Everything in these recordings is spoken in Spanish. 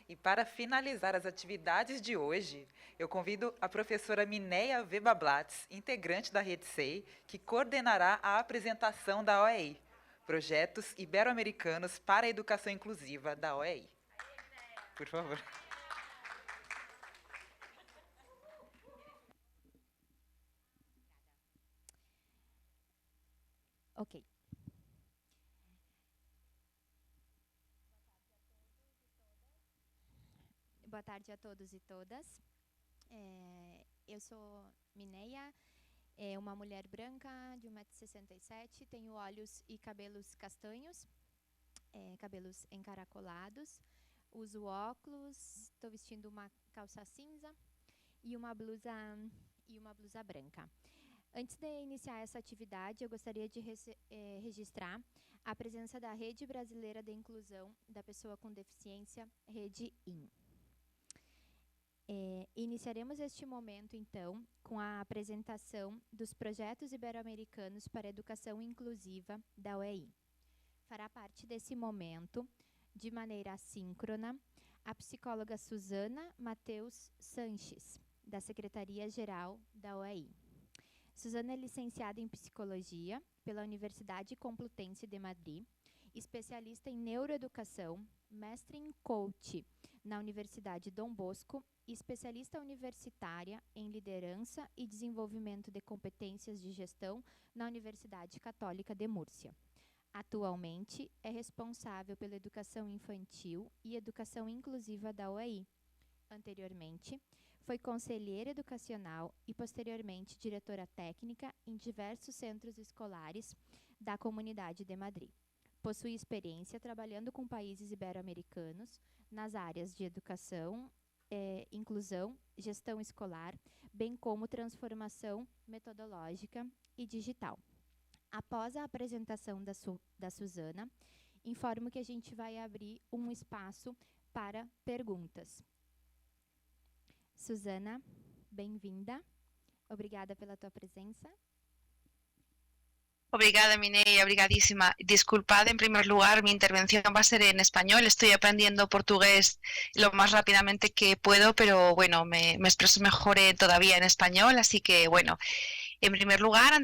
E para finalizar as atividades de hoje, eu convido a professora Mineia Weber-Blatz, integrante da Rede SEI, que coordenará a apresentação da OEI, Projetos Ibero-Americanos para a Educação Inclusiva da OEI. Por favor. Ok. Boa tarde a todos e todas. Eu sou Mineia, uma mulher branca de 1,67 m, tenho olhos e cabelos castanhos, cabelos encaracolados, uso óculos, estou vestindo uma calça cinza e uma blusa branca. Antes de iniciar essa atividade, eu gostaria de registrar a presença da Rede Brasileira de Inclusão da Pessoa com Deficiência, Rede IN. Iniciaremos este momento, então, com a apresentação dos projetos ibero-americanos para a educação inclusiva da UEI. Fará parte desse momento, de maneira assíncrona, a psicóloga Suzana Mateus Sanches, da Secretaria-Geral da UEI. Suzana é licenciada em Psicologia pela Universidade Complutense de Madrid, especialista em Neuroeducação, mestre em Coach na Universidade Dom Bosco e especialista universitária em Liderança e Desenvolvimento de Competências de Gestão na Universidade Católica de Múrcia. Atualmente, é responsável pela educação infantil e educação inclusiva da UEI. Anteriormente, foi conselheira educacional e, posteriormente, diretora técnica em diversos centros escolares da Comunidade de Madrid. Possui experiência trabalhando com países ibero-americanos nas áreas de educação, inclusão, gestão escolar, bem como transformação metodológica e digital. Após a apresentação da Suzana, informo que a gente vai abrir um espaço para perguntas. Suzana, bem-vinda. Obrigada pela tua presença. Obrigada, Mineia, obrigadísima. Disculpad, en primer lugar, mi intervención va a ser en español. Estoy aprendiendo portugués lo más rápidamente que puedo, pero bueno, me expreso mejor todavía en español, así que bueno. En primer lugar,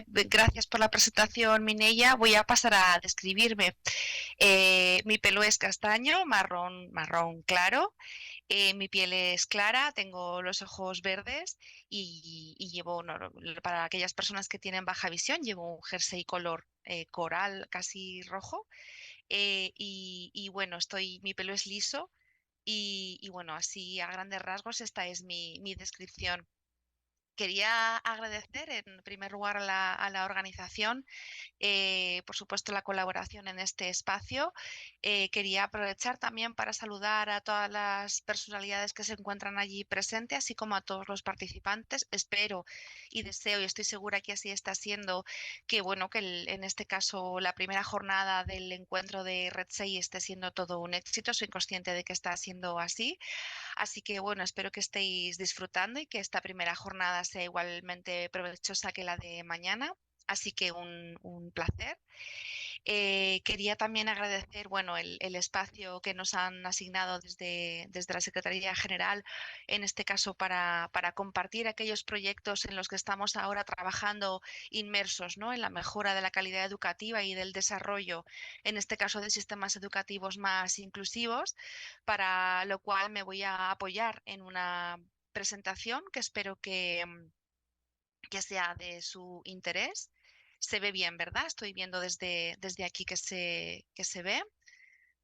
gracias por la presentación, Mineia, voy a pasar a describirme. Mi pelo es castaño, marrón claro. Mi piel es clara, tengo los ojos verdes y llevo, para aquellas personas que tienen baja visión, llevo un jersey color coral casi rojo. Bueno, mi pelo es liso y bueno, así a grandes rasgos esta es mi descripción. Quería agradecer en primer lugar a la organización, por supuesto, la colaboración en este espacio. Quería aprovechar también para saludar a todas las personalidades que se encuentran allí presentes, así como a todos los participantes. Espero y deseo, y estoy segura que así está siendo, que bueno, que en este caso la primera jornada del encuentro de Red 6 esté siendo todo un éxito. Soy consciente de que está siendo así. Así que bueno, espero que estéis disfrutando y que esta primera jornada sea igualmente provechosa que la de mañana. Así que un placer. Quería también agradecer bueno, el espacio que nos han asignado desde la Secretaría General, en este caso para compartir aquellos proyectos en los que estamos ahora trabajando inmersos, ¿no? En la mejora de la calidad educativa y del desarrollo, en este caso de sistemas educativos más inclusivos, para lo cual me voy a apoyar en una presentación que espero que sea de su interés. Se ve bien, ¿verdad? Estoy viendo desde aquí que se ve.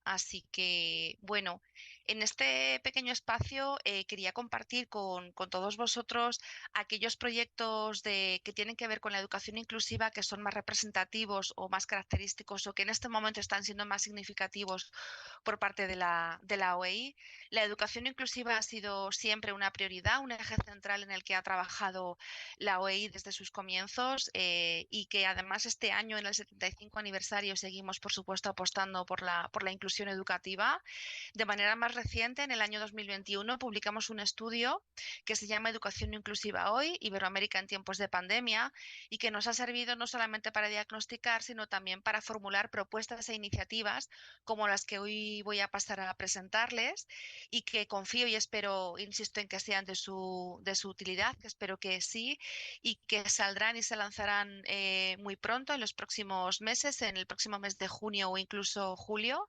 Así que, bueno, en este pequeño espacio quería compartir con todos vosotros aquellos proyectos que tienen que ver con la educación inclusiva que son más representativos o más característicos o que en este momento están siendo más significativos por parte de la OEI. La educación inclusiva ha sido siempre una prioridad, un eje central en el que ha trabajado la OEI desde sus comienzos y que además este año, en el 75 aniversario, seguimos, por supuesto, apostando por la inclusión educativa. De manera más reciente, en el año 2021, publicamos un estudio que se llama Educación Inclusiva Hoy, Iberoamérica en tiempos de pandemia, y que nos ha servido no solamente para diagnosticar, sino también para formular propuestas e iniciativas como las que hoy voy a pasar a presentarles, y que confío y espero, insisto en que sean de su utilidad, que espero que sí, y que saldrán y se lanzarán muy pronto, en los próximos meses, en el próximo mes de junio o incluso julio,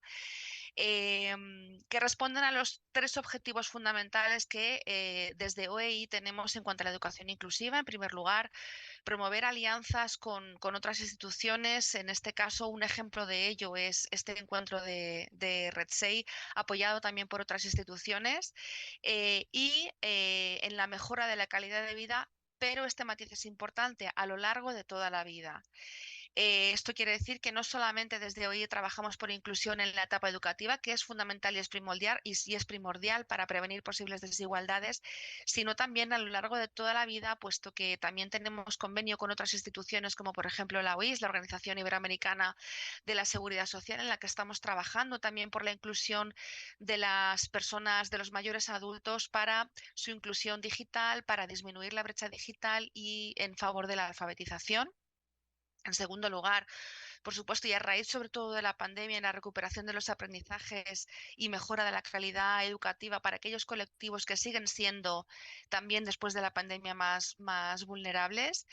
que responden a los tres objetivos fundamentales que desde OEI tenemos en cuanto a la educación inclusiva. En primer lugar, promover alianzas con otras instituciones. En este caso, un ejemplo de ello es este encuentro de RedSay, apoyado también por otras instituciones, en la mejora de la calidad de vida, pero este matiz es importante, a lo largo de toda la vida. Esto quiere decir que no solamente desde hoy trabajamos por inclusión en la etapa educativa, que es fundamental y es primordial para prevenir posibles desigualdades, sino también a lo largo de toda la vida, puesto que también tenemos convenio con otras instituciones, como por ejemplo la OIS, la Organización Iberoamericana de la Seguridad Social, en la que estamos trabajando también por la inclusión de las personas, de los mayores adultos, para su inclusión digital, para disminuir la brecha digital y en favor de la alfabetización. En segundo lugar, por supuesto, y a raíz sobre todo de la pandemia, en la recuperación de los aprendizajes y mejora de la calidad educativa para aquellos colectivos que siguen siendo también después de la pandemia más vulnerables.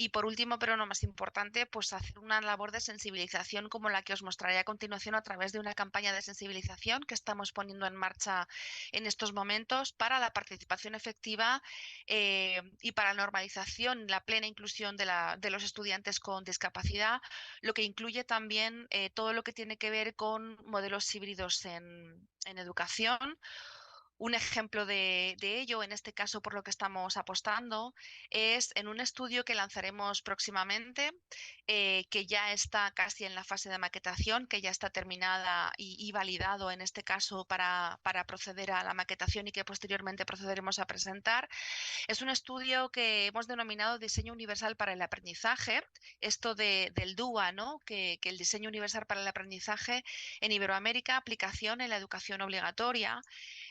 Y por último, pero no más importante, pues hacer una labor de sensibilización como la que os mostraré a continuación a través de una campaña de sensibilización que estamos poniendo en marcha en estos momentos para la participación efectiva y para la normalización, la plena inclusión de los estudiantes con discapacidad, lo que incluye también todo lo que tiene que ver con modelos híbridos en educación. Un ejemplo de ello, en este caso por lo que estamos apostando, es en un estudio que lanzaremos próximamente, que ya está casi en la fase de maquetación, que ya está terminada y validado en este caso para proceder a la maquetación y que posteriormente procederemos a presentar. Es un estudio que hemos denominado Diseño Universal para el Aprendizaje, esto del DUA, ¿no? Que el Diseño Universal para el Aprendizaje en Iberoamérica, aplicación en la educación obligatoria.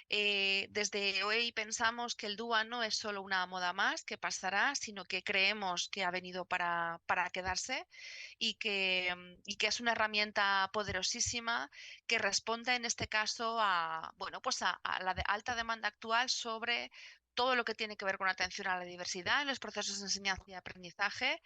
Desde hoy pensamos que el DUA no es solo una moda más que pasará, sino que creemos que ha venido para quedarse y que es una herramienta poderosísima que responde en este caso a, bueno, pues a la alta demanda actual sobre todo lo que tiene que ver con atención a la diversidad en los procesos de enseñanza y aprendizaje,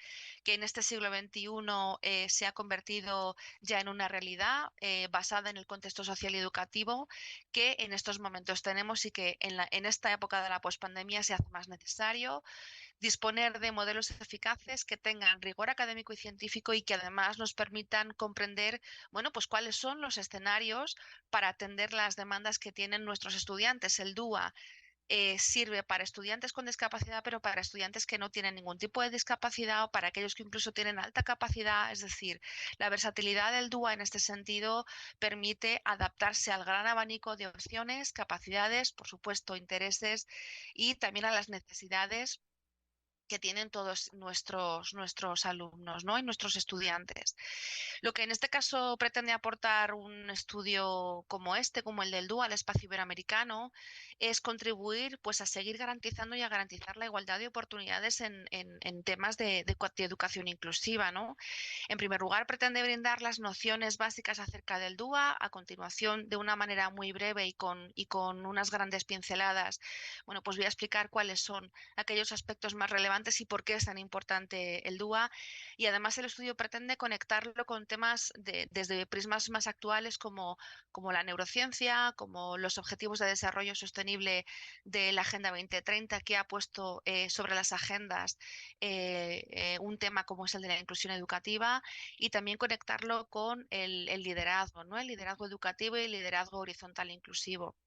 que en este siglo XXI se ha convertido ya en una realidad basada en el contexto social y educativo que en estos momentos tenemos y que en esta época de la pospandemia se hace más necesario disponer de modelos eficaces que tengan rigor académico y científico y que además nos permitan comprender, bueno, pues cuáles son los escenarios para atender las demandas que tienen nuestros estudiantes. El DUA sirve para estudiantes con discapacidad, pero para estudiantes que no tienen ningún tipo de discapacidad o para aquellos que incluso tienen alta capacidad. Es decir, la versatilidad del DUA en este sentido permite adaptarse al gran abanico de opciones, capacidades, por supuesto, intereses y también a las necesidades que tienen todos nuestros alumnos, ¿no? Y nuestros estudiantes. Lo que en este caso pretende aportar un estudio como este, como el del DUA al espacio iberoamericano, es contribuir pues, a seguir garantizando y a garantizar la igualdad de oportunidades en temas de educación inclusiva, ¿no? En primer lugar, pretende brindar las nociones básicas acerca del DUA. A continuación, de una manera muy breve y con unas grandes pinceladas, bueno, pues voy a explicar cuáles son aquellos aspectos más relevantes y por qué es tan importante el DUA. Y además el estudio pretende conectarlo con temas desde prismas más actuales como la neurociencia, como los objetivos de desarrollo sostenible de la Agenda 2030, que ha puesto sobre las agendas un tema como es el de la inclusión educativa, y también conectarlo con el liderazgo, ¿no? El liderazgo educativo y el liderazgo horizontal e inclusivo.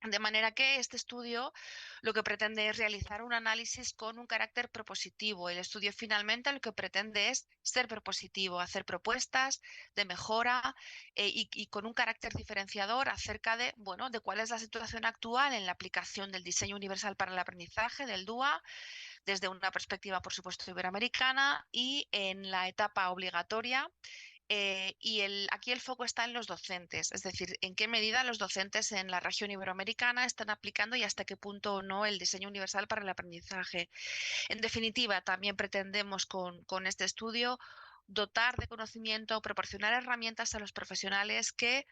De manera que este estudio lo que pretende es realizar un análisis con un carácter propositivo. El estudio finalmente lo que pretende es ser propositivo, hacer propuestas de mejora y con un carácter diferenciador acerca de, bueno, de cuál es la situación actual en la aplicación del diseño universal para el aprendizaje, del DUA, desde una perspectiva, por supuesto, iberoamericana, y en la etapa obligatoria Aquí el foco está en los docentes, es decir, en qué medida los docentes en la región iberoamericana están aplicando y hasta qué punto o no el diseño universal para el aprendizaje. En definitiva, también pretendemos con este estudio dotar de conocimiento, proporcionar herramientas a los profesionales que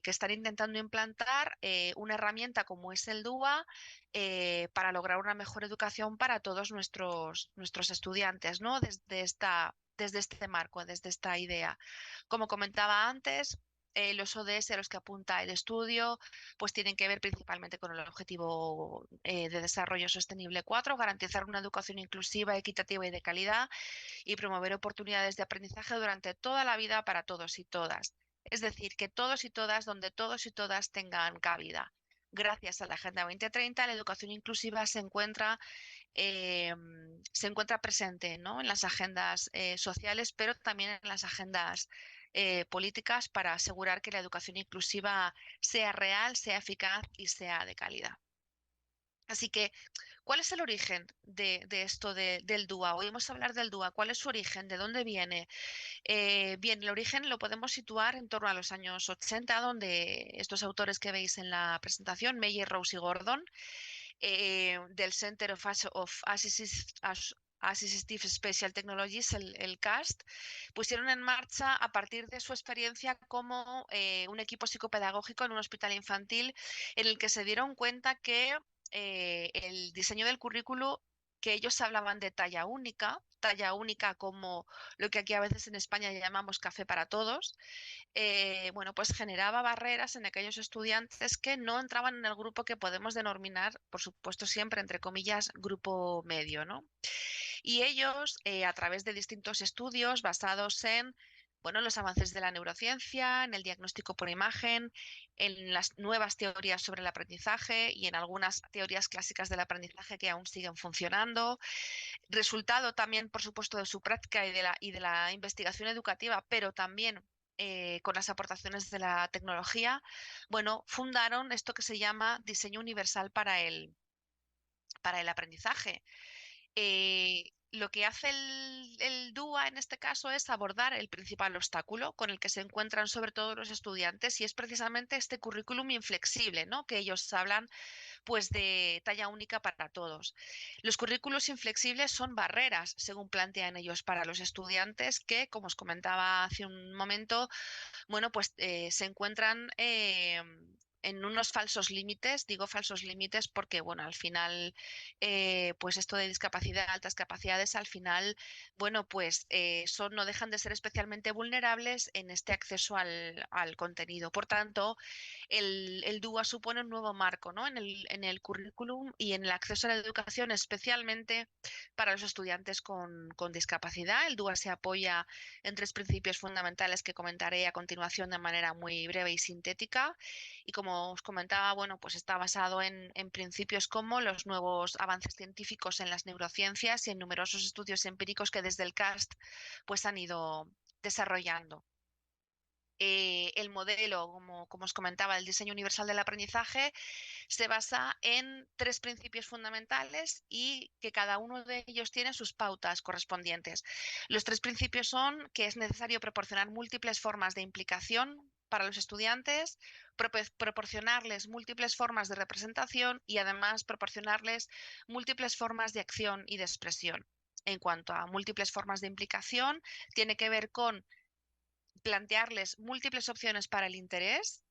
están intentando implantar una herramienta como es el DUA para lograr una mejor educación para todos nuestros estudiantes, ¿no? Desde este marco, desde esta idea. Como comentaba antes, los ODS a los que apunta el estudio pues tienen que ver principalmente con el objetivo de desarrollo sostenible 4, garantizar una educación inclusiva, equitativa y de calidad y promover oportunidades de aprendizaje durante toda la vida para todos y todas. Es decir, que todos y todas, donde todos y todas tengan cabida. Gracias a la Agenda 2030, la educación inclusiva eh, se encuentra presente, ¿no? En las agendas sociales, pero también en las agendas políticas para asegurar que la educación inclusiva sea real, sea eficaz y sea de calidad. Así que, ¿cuál es el origen de esto del DUA? Oímos hablar del DUA. ¿Cuál es su origen? ¿De dónde viene? Bien, el origen lo podemos situar en torno a los años 80, donde estos autores que veis en la presentación, Meyer, Rose y Gordon, del Center of Assistive Special Technologies, el CAST, pusieron en marcha a partir de su experiencia como un equipo psicopedagógico en un hospital infantil en el que se dieron cuenta que el diseño del currículo, que ellos hablaban de talla única como lo que aquí a veces en España llamamos café para todos, pues generaba barreras en aquellos estudiantes que no entraban en el grupo que podemos denominar, por supuesto, siempre entre comillas, grupo medio, ¿no? Y ellos, a través de distintos estudios basados en los avances de la neurociencia, en el diagnóstico por imagen, en las nuevas teorías sobre el aprendizaje y en algunas teorías clásicas del aprendizaje que aún siguen funcionando. Resultado también, por supuesto, de su práctica y de la investigación educativa, pero también con las aportaciones de la tecnología, fundaron esto que se llama diseño universal para el aprendizaje. Lo que hace el DUA en este caso es abordar el principal obstáculo con el que se encuentran sobre todo los estudiantes y es precisamente este currículum inflexible, ¿no? Que ellos hablan pues de talla única para todos. Los currículos inflexibles son barreras, según plantean ellos, para los estudiantes que, como os comentaba hace un momento, se encuentran en unos falsos límites. Digo falsos límites porque, al final, pues esto de discapacidad, altas capacidades, al final, no dejan de ser especialmente vulnerables en este acceso al contenido. Por tanto, el DUA supone un nuevo marco, ¿no? en el currículum y en el acceso a la educación, especialmente para los estudiantes con discapacidad. El DUA se apoya en tres principios fundamentales que comentaré a continuación de manera muy breve y sintética. Y como os comentaba, pues está basado en principios como los nuevos avances científicos en las neurociencias y en numerosos estudios empíricos que desde el CAST pues han ido desarrollando. El modelo, como os comentaba, el diseño universal del aprendizaje se basa en tres principios fundamentales y que cada uno de ellos tiene sus pautas correspondientes. Los tres principios son que es necesario proporcionar múltiples formas de implicación para los estudiantes, proporcionarles múltiples formas de representación y además proporcionarles múltiples formas de acción y de expresión. En cuanto a múltiples formas de implicación, tiene que ver con plantearles múltiples opciones para el interés,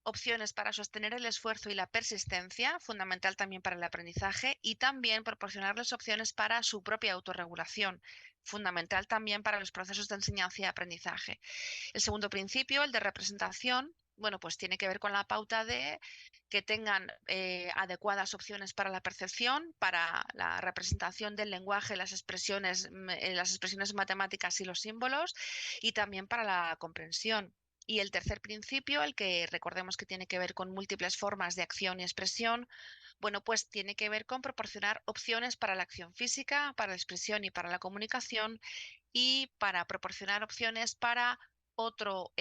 opciones para sostener el esfuerzo y la persistencia, fundamental también para el aprendizaje, y también proporcionarles opciones para su propia autorregulación, fundamental también para los procesos de enseñanza y aprendizaje. El segundo principio, el de representación, pues tiene que ver con la pauta de que tengan adecuadas opciones para la percepción, para la representación del lenguaje, las expresiones matemáticas y los símbolos, y también para la comprensión. Y el tercer principio, el que recordemos que tiene que ver con múltiples formas de acción y expresión, pues tiene que ver con proporcionar opciones para la acción física, para la expresión y para la comunicación, y para proporcionar opciones para otro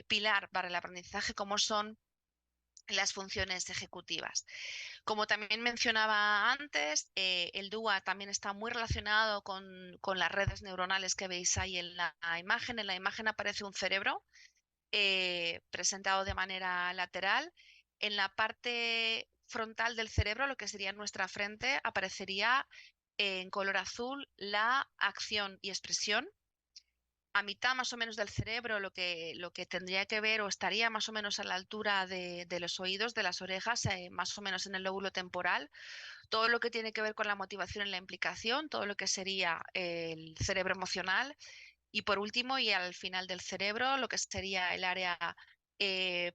pilar para el aprendizaje, como son las funciones ejecutivas. Como también mencionaba antes, el DUA también está muy relacionado con las redes neuronales que veis ahí en la imagen. En la imagen aparece un cerebro presentado de manera lateral. En la parte frontal del cerebro, lo que sería nuestra frente, aparecería en color azul la acción y expresión. A mitad más o menos del cerebro, lo que tendría que ver o estaría más o menos a la altura de los oídos, de las orejas, más o menos en el lóbulo temporal, todo lo que tiene que ver con la motivación y la implicación, todo lo que sería el cerebro emocional, y por último, y al final del cerebro, lo que sería el área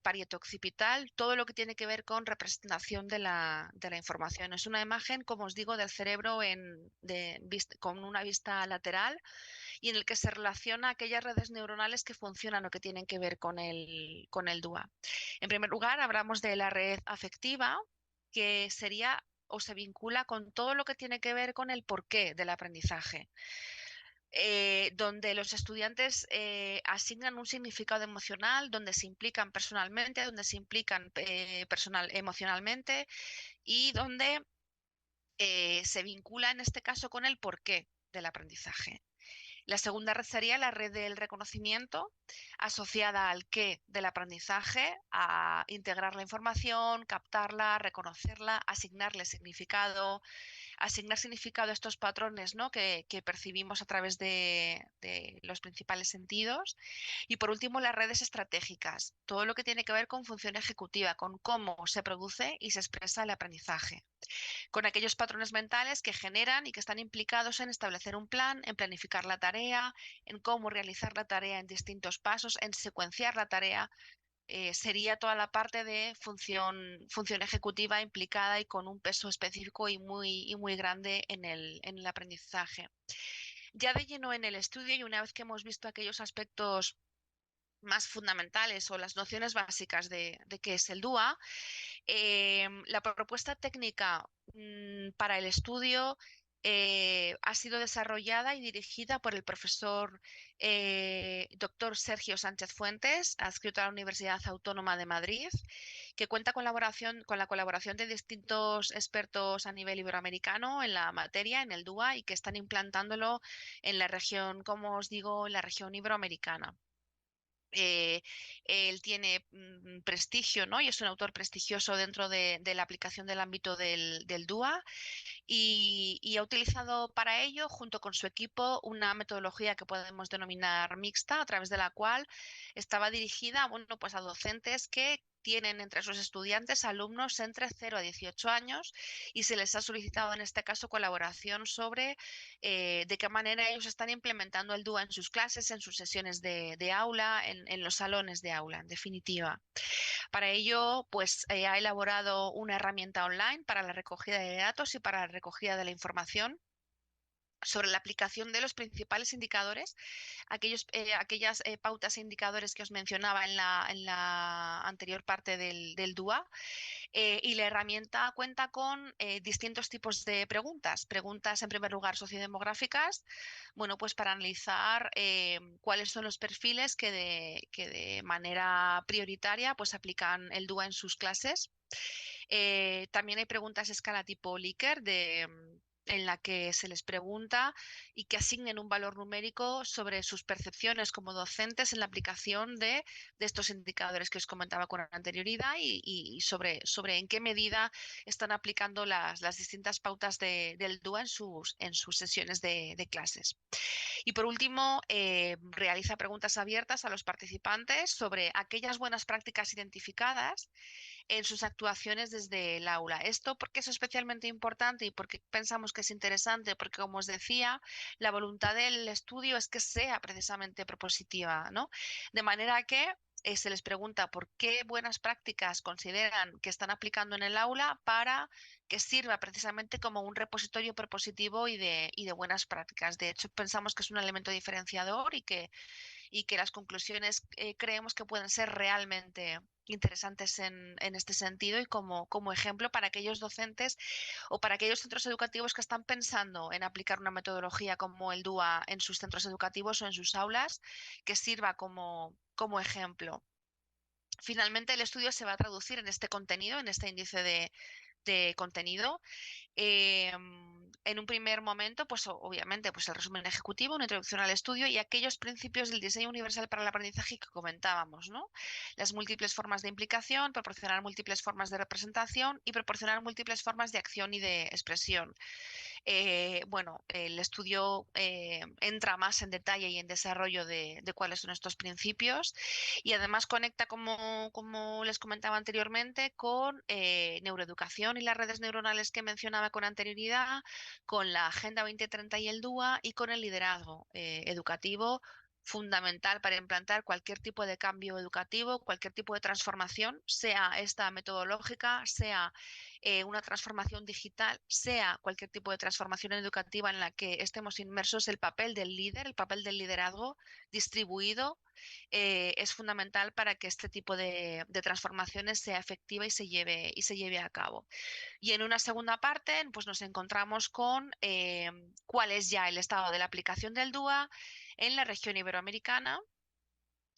parieto-occipital, todo lo que tiene que ver con representación de la información. Es una imagen, como os digo, del cerebro con una vista lateral y en el que se relaciona aquellas redes neuronales que funcionan o que tienen que ver con el DUA. En primer lugar, hablamos de la red afectiva, que sería o se vincula con todo lo que tiene que ver con el porqué del aprendizaje. Donde los estudiantes asignan un significado emocional, donde se implican personalmente, donde se implican emocionalmente y donde se vincula en este caso con el porqué del aprendizaje. La segunda red sería la red del reconocimiento, asociada al qué del aprendizaje, a integrar la información, captarla, reconocerla, asignar significado a estos patrones, ¿no? que percibimos a través de los principales sentidos. Y por último, las redes estratégicas, todo lo que tiene que ver con función ejecutiva, con cómo se produce y se expresa el aprendizaje, con aquellos patrones mentales que generan y que están implicados en establecer un plan, en planificar la tarea, en cómo realizar la tarea en distintos pasos, en secuenciar la tarea. Sería toda la parte de función ejecutiva implicada y con un peso específico y muy grande en el aprendizaje. Ya de lleno en el estudio, y una vez que hemos visto aquellos aspectos más fundamentales o las nociones básicas de qué es el DUA, la propuesta técnica para el estudio ha sido desarrollada y dirigida por el profesor doctor Sergio Sánchez Fuentes, adscrito a la Universidad Autónoma de Madrid, que cuenta con la colaboración de distintos expertos a nivel iberoamericano en la materia, en el DUA, y que están implantándolo en la región, como os digo, en la región iberoamericana. eh, Él tiene prestigio, ¿no? Y es un autor prestigioso dentro de la aplicación del ámbito del DUA y ha utilizado para ello, junto con su equipo, una metodología que podemos denominar mixta, a través de la cual estaba dirigida, bueno, pues a docentes que tienen entre sus estudiantes alumnos entre 0 a 18 años y se les ha solicitado en este caso colaboración sobre de qué manera ellos están implementando el DUA en sus clases, en sus sesiones de aula, en los salones de aula, en definitiva. Para ello, pues ha elaborado una herramienta online para la recogida de datos y para la recogida de la información sobre la aplicación de los principales indicadores, aquellas pautas e indicadores que os mencionaba en la anterior parte del DUA. Y la herramienta cuenta con distintos tipos de preguntas. Preguntas, en primer lugar, sociodemográficas, bueno, pues para analizar cuáles son los perfiles que de manera prioritaria pues aplican el DUA en sus clases. También hay preguntas a escala tipo Likert en la que se les pregunta y que asignen un valor numérico sobre sus percepciones como docentes en la aplicación de estos indicadores que os comentaba con anterioridad y sobre en qué medida están aplicando las distintas pautas del DUA en sus sesiones de clases. Y por último, realiza preguntas abiertas a los participantes sobre aquellas buenas prácticas identificadas en sus actuaciones desde el aula. Esto porque es especialmente importante y porque pensamos que es interesante, porque como os decía, la voluntad del estudio es que sea precisamente propositiva, ¿no? De manera que se les pregunta por qué buenas prácticas consideran que están aplicando en el aula para que sirva precisamente como un repositorio propositivo y de buenas prácticas. De hecho, pensamos que es un elemento diferenciador y que las conclusiones creemos que pueden ser realmente interesantes en este sentido y como ejemplo para aquellos docentes o para aquellos centros educativos que están pensando en aplicar una metodología como el DUA en sus centros educativos o en sus aulas, que sirva como ejemplo. Finalmente, el estudio se va a traducir en este contenido, en este índice de contenido. En un primer momento, pues obviamente, pues el resumen ejecutivo, una introducción al estudio y aquellos principios del diseño universal para el aprendizaje que comentábamos, ¿no? Las múltiples formas de implicación, proporcionar múltiples formas de representación y proporcionar múltiples formas de acción y de expresión. Bueno, el estudio entra más en detalle y en desarrollo de cuáles son estos principios y además conecta, como les comentaba anteriormente, con neuroeducación y las redes neuronales que mencionaba con anterioridad, con la Agenda 2030 y el DUA y con el liderazgo educativo fundamental para implantar cualquier tipo de cambio educativo, cualquier tipo de transformación, sea esta metodológica, sea una transformación digital, sea cualquier tipo de transformación educativa en la que estemos inmersos, el papel del líder, el papel del liderazgo distribuido es fundamental para que este tipo de transformaciones sea efectiva y se lleve a cabo. Y en una segunda parte, pues nos encontramos con cuál es ya el estado de la aplicación del DUA en la región iberoamericana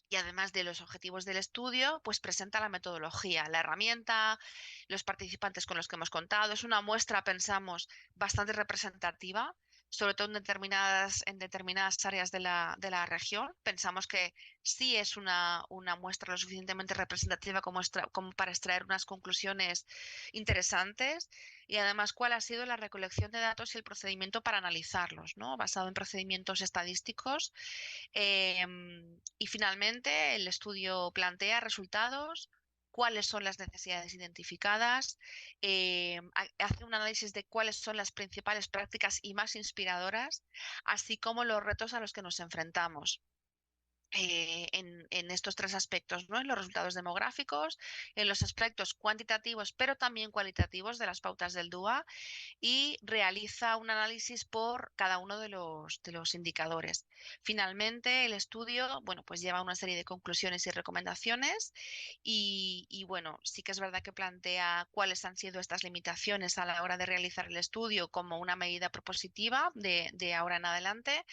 y además de los objetivos del estudio, pues presenta la metodología, la herramienta, los participantes con los que hemos contado. Es una muestra, pensamos, bastante representativa, sobre todo en determinadas áreas de la región. Pensamos que sí es una muestra lo suficientemente representativa como para extraer unas conclusiones interesantes y además cuál ha sido la recolección de datos y el procedimiento para analizarlos, ¿no? Basado en procedimientos estadísticos y finalmente, el estudio plantea resultados, cuáles son las necesidades identificadas, hace un análisis de cuáles son las principales prácticas y más inspiradoras, así como los retos a los que nos enfrentamos. En estos tres aspectos, ¿no? En los resultados demográficos, en los aspectos cuantitativos, pero también cualitativos de las pautas del DUA y realiza un análisis por cada uno de los indicadores. Finalmente, el estudio, bueno, pues lleva una serie de conclusiones y recomendaciones y bueno, sí que es verdad que plantea cuáles han sido estas limitaciones a la hora de realizar el estudio como una medida propositiva de ahora en adelante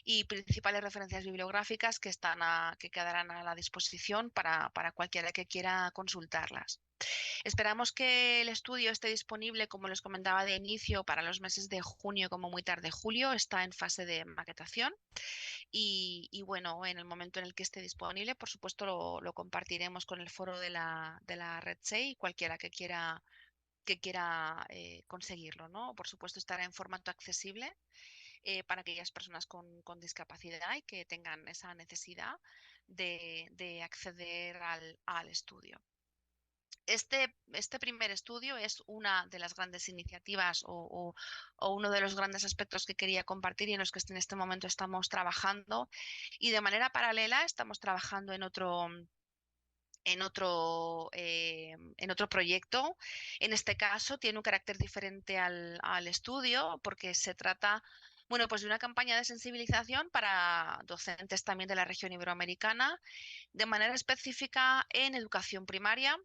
y principales referencias bibliográficas que quedarán a la disposición para cualquiera que quiera consultarlas. Esperamos que el estudio esté disponible, como les comentaba de inicio, para los meses de junio como muy tarde julio. Está en fase de maquetación y bueno, en el momento en el que esté disponible, por supuesto, lo compartiremos con el foro de la Red SEI y cualquiera que quiera conseguirlo, ¿no? Por supuesto, estará en formato accesible para aquellas personas con discapacidad y que tengan esa necesidad de acceder al estudio. Este primer estudio es una de las grandes iniciativas o uno de los grandes aspectos que quería compartir y en los que en este momento estamos trabajando. Y de manera paralela estamos trabajando en otro proyecto. En este caso tiene un carácter diferente al estudio porque se trata, bueno, pues de una campaña de sensibilización para docentes también de la región iberoamericana, de manera específica en educación primaria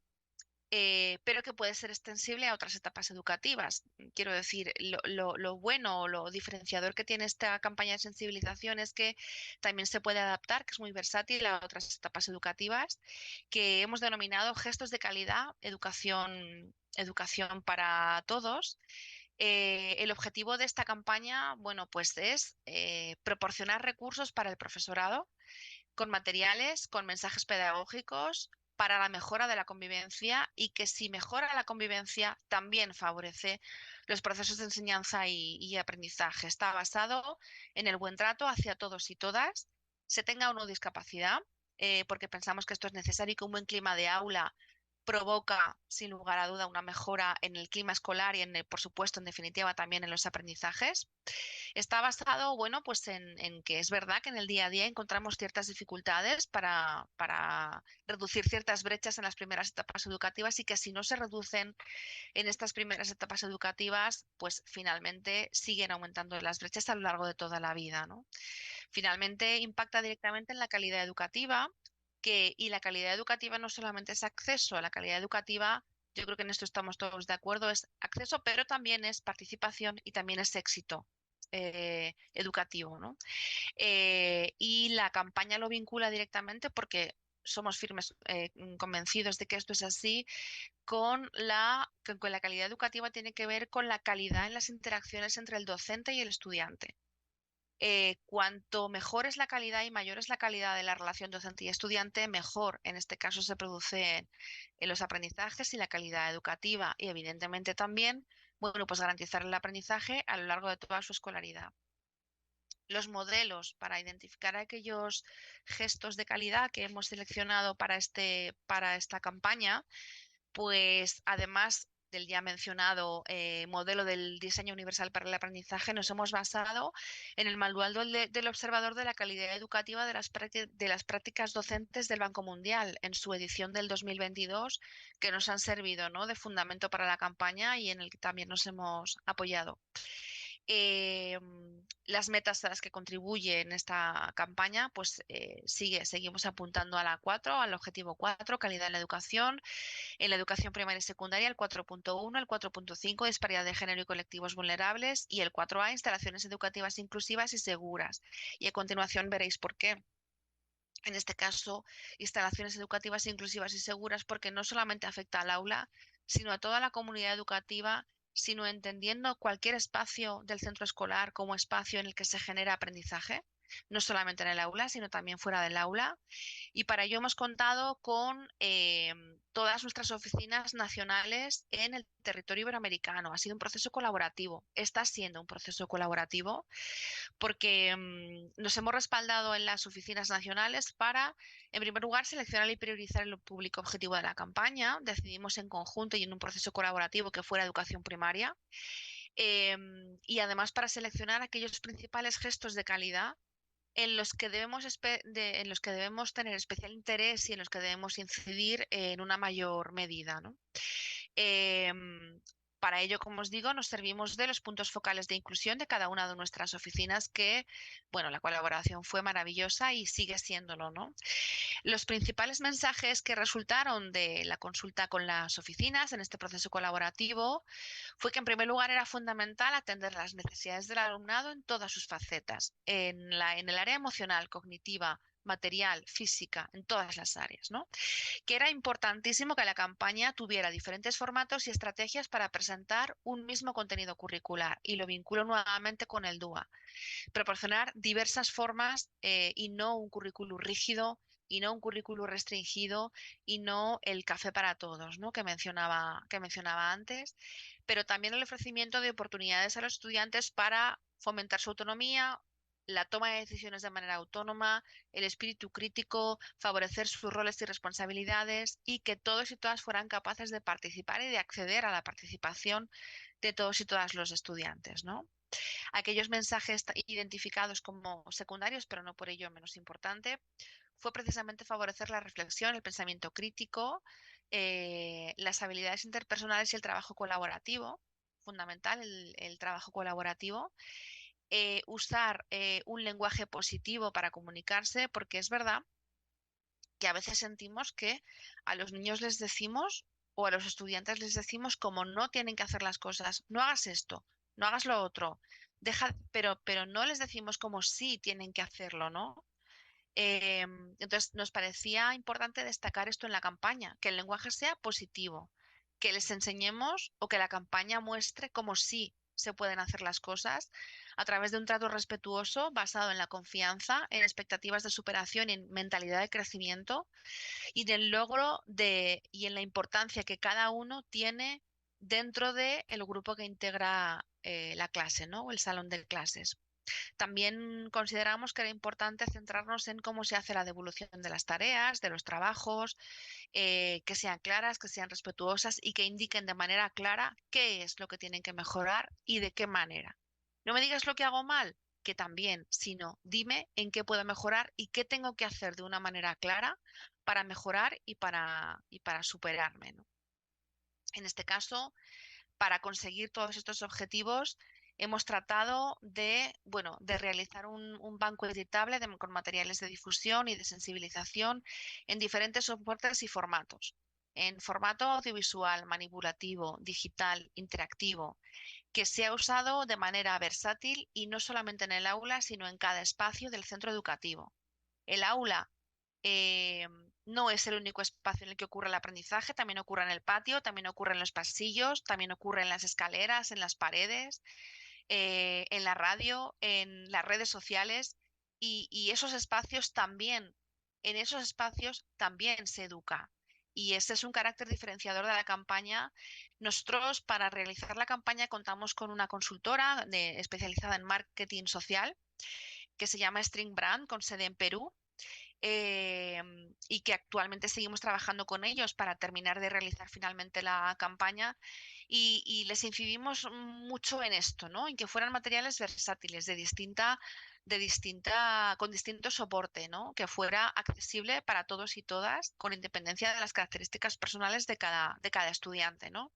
pero que puede ser extensible a otras etapas educativas. Quiero decir, lo bueno o lo diferenciador que tiene esta campaña de sensibilización es que también se puede adaptar, que es muy versátil a otras etapas educativas, que hemos denominado gestos de calidad, educación para todos. El objetivo de esta campaña, bueno, pues es proporcionar recursos para el profesorado con materiales, con mensajes pedagógicos para la mejora de la convivencia y que si mejora la convivencia también favorece los procesos de enseñanza y aprendizaje. Está basado en el buen trato hacia todos y todas, se tenga o no discapacidad, porque pensamos que esto es necesario y que un buen clima de aula provoca, sin lugar a duda, una mejora en el clima escolar y, por supuesto, en definitiva, también en los aprendizajes. Está basado, bueno, pues en que es verdad que en el día a día encontramos ciertas dificultades para reducir ciertas brechas en las primeras etapas educativas y que si no se reducen en estas primeras etapas educativas, pues finalmente siguen aumentando las brechas a lo largo de toda la vida, ¿no? Finalmente impacta directamente en la calidad educativa, y la calidad educativa no solamente es acceso, la calidad educativa, yo creo que en esto estamos todos de acuerdo, es acceso, pero también es participación y también es éxito educativo, ¿no? Y la campaña lo vincula directamente porque somos firmes, convencidos de que esto es así, con la calidad educativa tiene que ver con la calidad en las interacciones entre el docente y el estudiante. Cuanto mejor es la calidad y mayor es la calidad de la relación docente y estudiante, mejor en este caso se producen los aprendizajes y la calidad educativa y evidentemente también, bueno, pues garantizar el aprendizaje a lo largo de toda su escolaridad. Los modelos para identificar aquellos gestos de calidad que hemos seleccionado para esta campaña, pues además del ya mencionado modelo del diseño universal para el aprendizaje, nos hemos basado en el manual del observador de la calidad educativa de las prácticas docentes del Banco Mundial en su edición del 2022, que nos han servido, ¿no?, de fundamento para la campaña y en el que también nos hemos apoyado. Las metas a las que contribuye en esta campaña, pues seguimos apuntando a la 4, al objetivo 4, calidad en la educación primaria y secundaria, el 4.1, el 4.5, disparidad de género y colectivos vulnerables, y el 4A, instalaciones educativas inclusivas y seguras. Y a continuación veréis por qué. En este caso, instalaciones educativas inclusivas y seguras, porque no solamente afecta al aula, sino a toda la comunidad educativa, sino entendiendo cualquier espacio del centro escolar como espacio en el que se genera aprendizaje, no solamente en el aula, sino también fuera del aula. Y para ello hemos contado con todas nuestras oficinas nacionales en el territorio iberoamericano. Ha sido un proceso colaborativo, está siendo un proceso colaborativo porque nos hemos respaldado en las oficinas nacionales para, en primer lugar, seleccionar y priorizar el público objetivo de la campaña. Decidimos en conjunto y en un proceso colaborativo que fuera educación primaria. Y además para seleccionar aquellos principales gestos de calidad en los que debemos tener especial interés y en los que debemos incidir en una mayor medida, ¿no? Para ello, como os digo, nos servimos de los puntos focales de inclusión de cada una de nuestras oficinas, que, bueno, la colaboración fue maravillosa y sigue siéndolo, ¿no? Los principales mensajes que resultaron de la consulta con las oficinas en este proceso colaborativo fue que, en primer lugar, era fundamental atender las necesidades del alumnado en todas sus facetas, en el área emocional, cognitiva, material, física, en todas las áreas, ¿no? Que era importantísimo que la campaña tuviera diferentes formatos y estrategias para presentar un mismo contenido curricular, y lo vinculo nuevamente con el DUA. Proporcionar diversas formas y no un currículum rígido y no un currículum restringido y no el café para todos, ¿no?, que mencionaba antes, pero también el ofrecimiento de oportunidades a los estudiantes para fomentar su autonomía, la toma de decisiones de manera autónoma, el espíritu crítico, favorecer sus roles y responsabilidades, y que todos y todas fueran capaces de participar y de acceder a la participación de todos y todas los estudiantes, ¿no? Aquellos mensajes identificados como secundarios, pero no por ello menos importante, fue precisamente favorecer la reflexión, el pensamiento crítico, las habilidades interpersonales y el trabajo colaborativo, fundamental el trabajo colaborativo, usar un lenguaje positivo para comunicarse, porque es verdad que a veces sentimos que a los niños les decimos o a los estudiantes les decimos cómo no tienen que hacer las cosas. No hagas esto, no hagas lo otro. Pero no les decimos cómo sí tienen que hacerlo, ¿no? Entonces nos parecía importante destacar esto en la campaña, que el lenguaje sea positivo, que les enseñemos o que la campaña muestre cómo sí se pueden hacer las cosas a través de un trato respetuoso basado en la confianza, en expectativas de superación y en mentalidad de crecimiento, y en el y en la importancia que cada uno tiene dentro del grupo que integra la clase, ¿no?, o el salón de clases. También consideramos que era importante centrarnos en cómo se hace la devolución de las tareas, de los trabajos, que sean claras, que sean respetuosas y que indiquen de manera clara qué es lo que tienen que mejorar y de qué manera. No me digas lo que hago mal, que también, sino dime en qué puedo mejorar y qué tengo que hacer de una manera clara para mejorar y para superarme, ¿no? En este caso, para conseguir todos estos objetivos, hemos tratado de realizar un banco editable con materiales de difusión y de sensibilización en diferentes soportes y formatos. En formato audiovisual, manipulativo, digital, interactivo, que sea usado de manera versátil y no solamente en el aula, sino en cada espacio del centro educativo. El aula, eh, no es el único espacio en el que ocurre el aprendizaje, también ocurre en el patio, también ocurre en los pasillos, también ocurre en las escaleras, en las paredes, en la radio, en las redes sociales y esos espacios también, en esos espacios también se educa. Y ese es un carácter diferenciador de la campaña. Nosotros para realizar la campaña contamos con una consultora especializada en marketing social que se llama String Brand, con sede en Perú, y que actualmente seguimos trabajando con ellos para terminar de realizar finalmente la campaña y les incidimos mucho en esto, ¿no? En que fueran materiales versátiles con distinto soporte, ¿no? Que fuera accesible para todos y todas, con independencia de las características personales de cada estudiante, ¿no?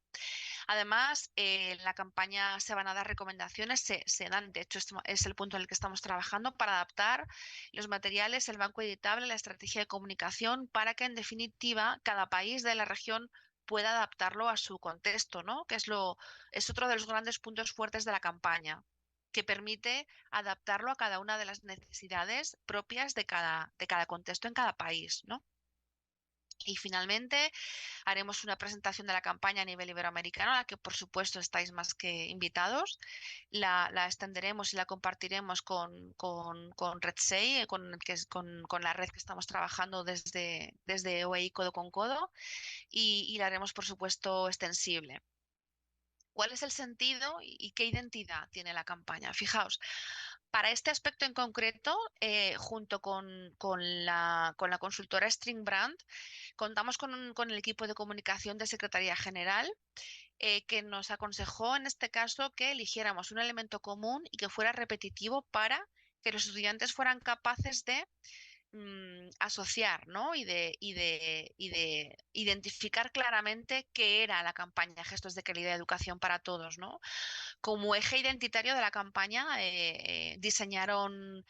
Además, en la campaña se van a dar recomendaciones, se dan, de hecho, es el punto en el que estamos trabajando para adaptar los materiales, el banco editable, la estrategia de comunicación, para que en definitiva cada país de la región pueda adaptarlo a su contexto, ¿no? Es otro de los grandes puntos fuertes de la campaña, que permite adaptarlo a cada una de las necesidades propias de cada contexto en cada país, ¿no? Y finalmente, haremos una presentación de la campaña a nivel iberoamericano, a la que por supuesto estáis más que invitados. La extenderemos y la compartiremos con RedSay, con la red que estamos trabajando desde OEI Codo con Codo, y la haremos por supuesto extensible. ¿Cuál es el sentido y qué identidad tiene la campaña? Fijaos, para este aspecto en concreto, junto con la consultora String Brand, contamos con el equipo de comunicación de Secretaría General, que nos aconsejó en este caso que eligiéramos un elemento común y que fuera repetitivo para que los estudiantes fueran capaces de asociar, ¿no? Y de identificar claramente qué era la campaña Gestos de Calidad de Educación para Todos, ¿no? Como eje identitario de la campaña, diseñaron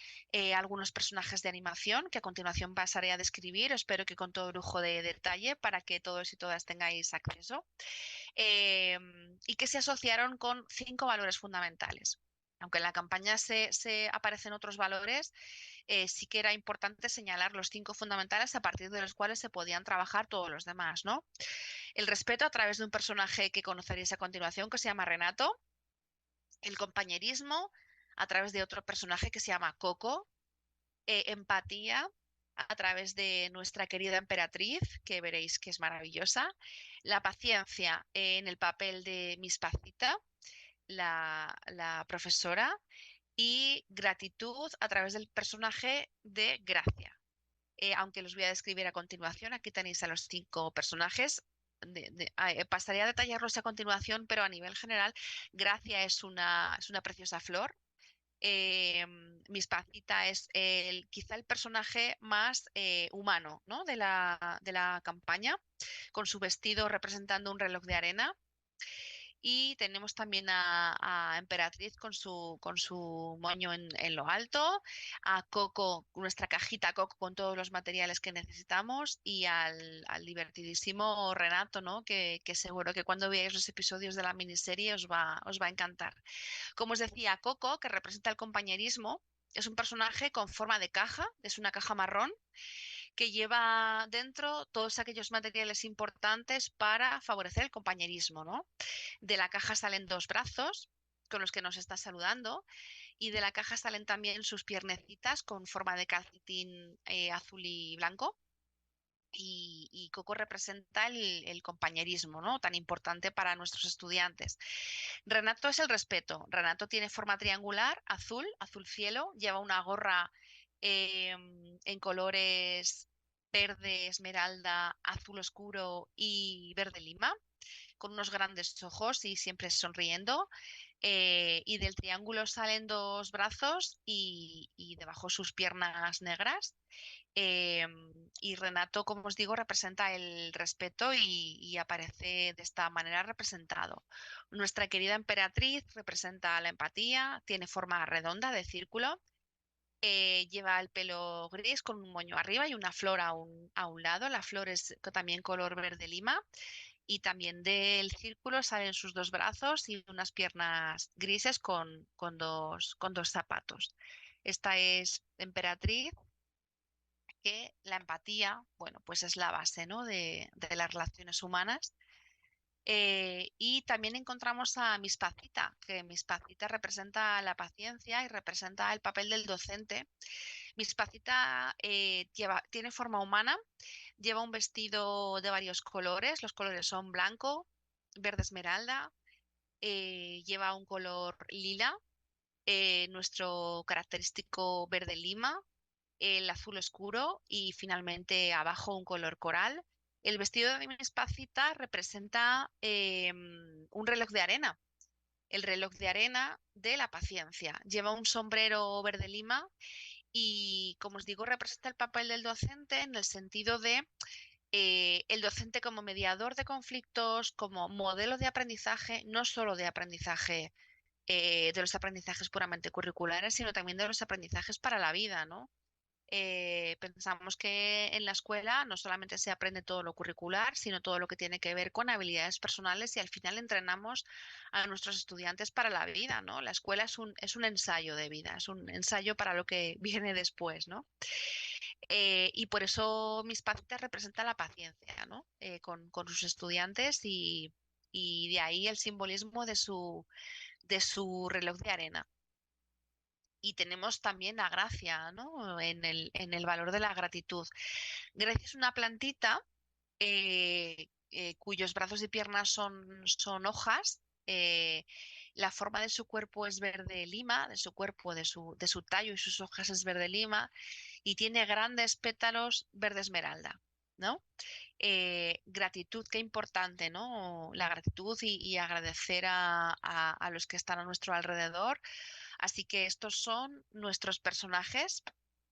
algunos personajes de animación que a continuación pasaré a describir, espero que con todo lujo de detalle para que todos y todas tengáis acceso, y que se asociaron con 5 valores fundamentales. Aunque en la campaña se aparecen otros valores, sí que era importante señalar los 5 fundamentales a partir de los cuales se podían trabajar todos los demás, ¿no? El respeto a través de un personaje que conoceréis a continuación, que se llama Renato. El compañerismo a través de otro personaje que se llama Coco. Empatía a través de nuestra querida emperatriz, que veréis que es maravillosa. La paciencia en el papel de Miss Pacita, la profesora. Y gratitud a través del personaje de Gracia. Aunque los voy a describir a continuación, aquí tenéis a los 5 personajes. Pasaré a detallarlos a continuación, pero a nivel general, Gracia es una preciosa flor. Miss Pacita es quizá el personaje más humano, ¿no? De la campaña, con su vestido representando un reloj de arena. Y tenemos también a Emperatriz con su moño en lo alto, a Coco, nuestra cajita Coco con todos los materiales que necesitamos y al divertidísimo Renato, ¿no? Que seguro que cuando veáis los episodios de la miniserie os va a encantar. Como os decía, Coco, que representa el compañerismo, es un personaje con forma de caja, es una caja marrón que lleva dentro todos aquellos materiales importantes para favorecer el compañerismo, ¿no? De la caja salen 2 brazos con los que nos está saludando y de la caja salen también sus piernecitas con forma de calcetín azul y blanco. Y Coco representa el compañerismo, ¿no? Tan importante para nuestros estudiantes. Renato es el respeto. Renato tiene forma triangular, azul cielo, lleva una gorra en colores verde, esmeralda, azul oscuro y verde lima, con unos grandes ojos y siempre sonriendo. Y del triángulo salen 2 brazos y debajo sus piernas negras. Y Renato, como os digo, representa el respeto y aparece de esta manera representado. Nuestra querida emperatriz representa la empatía, tiene forma redonda de círculo, lleva el pelo gris con un moño arriba y una flor a un lado. La flor es también color verde lima y también del círculo salen sus 2 brazos y unas piernas grises con dos zapatos. Esta es emperatriz que la empatía, bueno, pues es la base, ¿no? de las relaciones humanas. Y también encontramos a Mispacita, que Mispacita representa la paciencia y representa el papel del docente. Mispacita tiene forma humana, lleva un vestido de varios colores, los colores son blanco, verde esmeralda, lleva un color lila, nuestro característico verde lima, el azul oscuro y finalmente abajo un color coral. El vestido de mi espacita representa un reloj de arena, el reloj de arena de la paciencia. Lleva un sombrero verde lima y, como os digo, representa el papel del docente en el sentido de el docente como mediador de conflictos, como modelo de aprendizaje, no solo de aprendizaje, de los aprendizajes puramente curriculares, sino también de los aprendizajes para la vida, ¿no? Pensamos que en la escuela no solamente se aprende todo lo curricular, sino todo lo que tiene que ver con habilidades personales y al final entrenamos a nuestros estudiantes para la vida, ¿no? La escuela es un ensayo de vida, es un ensayo para lo que viene después, ¿no? Y por eso mis pacientes representan la paciencia, ¿no? Con sus estudiantes y de ahí el simbolismo de su reloj de arena. Y tenemos también la gracia, ¿no? En el valor de la gratitud. Grecia es una plantita cuyos brazos y piernas son hojas. La forma de su cuerpo es verde lima, de su cuerpo, de su tallo y sus hojas es verde lima, y tiene grandes pétalos verde esmeralda, ¿no? Gratitud, qué importante, ¿no? La gratitud y agradecer a los que están a nuestro alrededor. Así que estos son nuestros personajes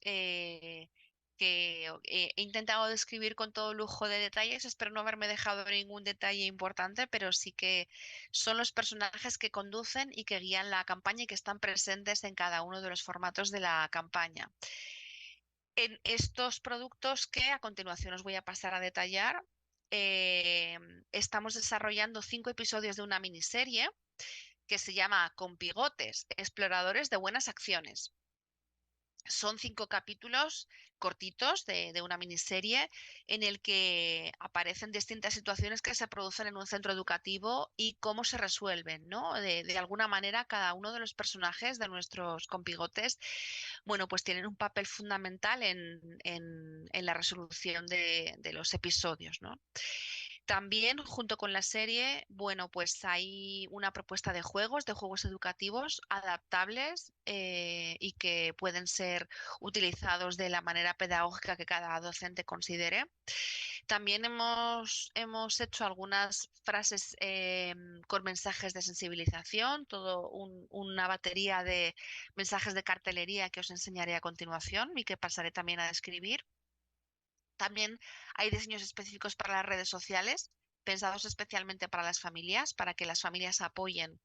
eh, que he intentado describir con todo lujo de detalles. Espero no haberme dejado ningún detalle importante, pero sí que son los personajes que conducen y que guían la campaña y que están presentes en cada uno de los formatos de la campaña. En estos productos que a continuación os voy a pasar a detallar, eh, estamos desarrollando 5 episodios de una miniserie que se llama Con Pigotes, Exploradores de Buenas Acciones. Son 5 capítulos cortitos de una miniserie en el que aparecen distintas situaciones que se producen en un centro educativo y cómo se resuelven, ¿no? De alguna manera, cada uno de los personajes de nuestros compigotes, bueno, pues tienen un papel fundamental en la resolución de los episodios, ¿no? También, junto con la serie, bueno, pues hay una propuesta de juegos educativos adaptables y que pueden ser utilizados de la manera pedagógica que cada docente considere. También hemos hecho algunas frases con mensajes de sensibilización, una batería de mensajes de cartelería que os enseñaré a continuación y que pasaré también a describir. También hay diseños específicos para las redes sociales, pensados especialmente para las familias, para que las familias apoyen,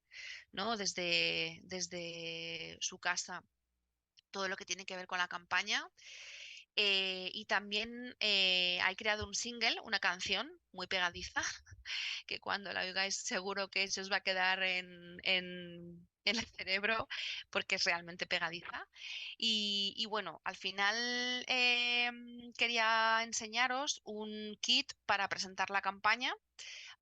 ¿no? Desde su casa todo lo que tiene que ver con la campaña. Y también he creado un single, una canción muy pegadiza, que cuando la oigáis seguro que se os va a quedar en el cerebro porque es realmente pegadiza. Y bueno, al final quería enseñaros un kit para presentar la campaña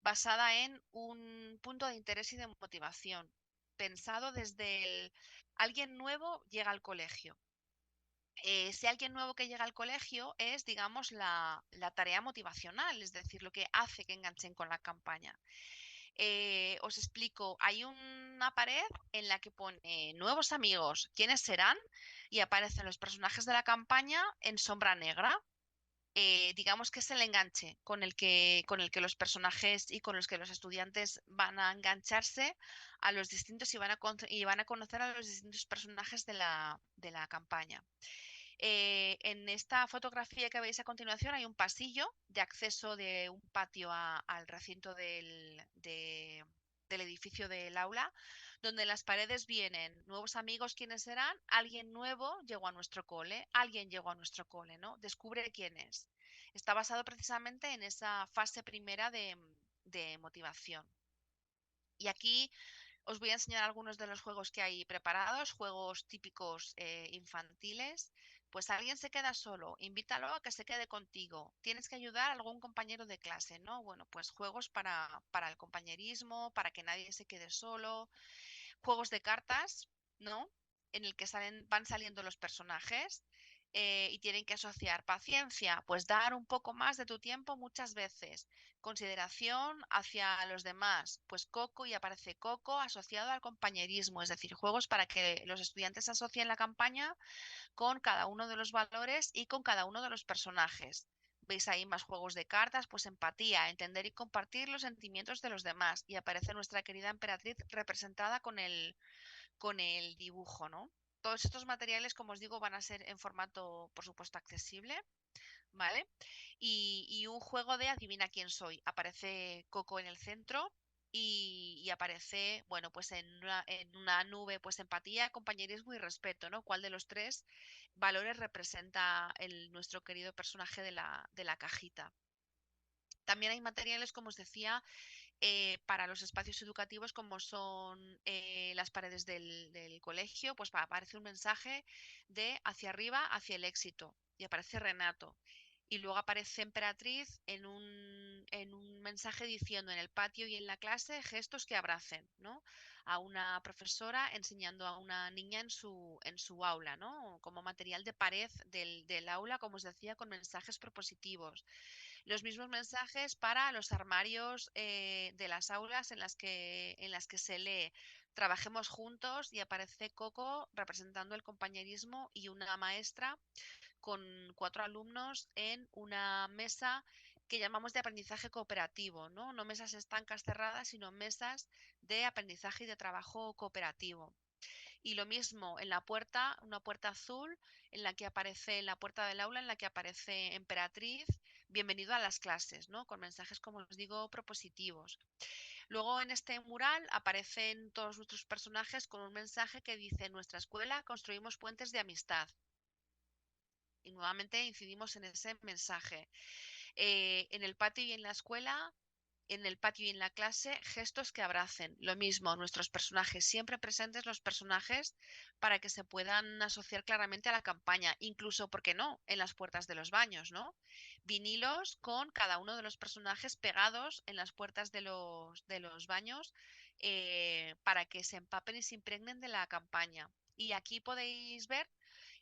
basada en un punto de interés y de motivación, pensado desde alguien nuevo llega al colegio. Si alguien nuevo que llega al colegio es, digamos, la tarea motivacional, es decir, lo que hace que enganchen con la campaña. Os explico, hay una pared en la que pone nuevos amigos, ¿quiénes serán? Y aparecen los personajes de la campaña en sombra negra. Digamos que es el enganche con el que los personajes y con los que los estudiantes van a engancharse a los distintos y van a conocer a los distintos personajes de la campaña. En esta fotografía que veis a continuación hay un pasillo de acceso de un patio al recinto del edificio del aula, donde en las paredes vienen nuevos amigos, ¿quiénes serán? Alguien nuevo llegó a nuestro cole, alguien llegó a nuestro cole, ¿no? Descubre quién es. Está basado precisamente en esa fase primera de motivación. Y aquí os voy a enseñar algunos de los juegos que hay preparados, juegos típicos infantiles, pues alguien se queda solo, invítalo a que se quede contigo. Tienes que ayudar a algún compañero de clase, ¿no? Bueno, pues juegos para el compañerismo, para que nadie se quede solo. Juegos de cartas, ¿no? En el que van saliendo los personajes y tienen que asociar paciencia, pues dar un poco más de tu tiempo muchas veces. Consideración hacia los demás, pues Coco y aparece Coco asociado al compañerismo, es decir, juegos para que los estudiantes asocien la campaña con cada uno de los valores y con cada uno de los personajes. Veis ahí más juegos de cartas, pues empatía, entender y compartir los sentimientos de los demás. Y aparece nuestra querida emperatriz representada con el dibujo, ¿no? Todos estos materiales, como os digo, van a ser en formato, por supuesto, accesible, ¿vale? Y un juego de adivina quién soy. Aparece Coco en el centro y aparece, bueno, pues en una nube, pues empatía, compañerismo y respeto, ¿no? ¿Cuál de los tres valores representa nuestro querido personaje de la cajita? También hay materiales, como os decía, para los espacios educativos como son las paredes del colegio, pues aparece un mensaje de hacia arriba, hacia el éxito, y aparece Renato. Y luego aparece Emperatriz en un mensaje diciendo en el patio y en la clase gestos que abracen, ¿no? A una profesora enseñando a una niña en su aula, ¿no? Como material de pared del aula, como os decía, con mensajes propositivos. Los mismos mensajes para los armarios de las aulas en las que se lee trabajemos juntos y aparece Coco representando el compañerismo y una maestra con 4 alumnos en una mesa que llamamos de aprendizaje cooperativo, ¿no? No mesas estancas cerradas, sino mesas de aprendizaje y de trabajo cooperativo. Y lo mismo en la puerta, una puerta azul en la que aparece, en la puerta del aula, en la que aparece Emperatriz, bienvenido a las clases, ¿no? Con mensajes, como os digo, propositivos. Luego en este mural aparecen todos nuestros personajes con un mensaje que dice, en nuestra escuela construimos puentes de amistad. Y nuevamente incidimos en ese mensaje. En el patio y en la escuela, en el patio y en la clase, gestos que abracen. Lo mismo, nuestros personajes, siempre presentes los personajes para que se puedan asociar claramente a la campaña, incluso, ¿por qué no?, en las puertas de los baños, ¿no? Vinilos con cada uno de los personajes pegados en las puertas de los baños para que se empapen y se impregnen de la campaña. Y aquí podéis ver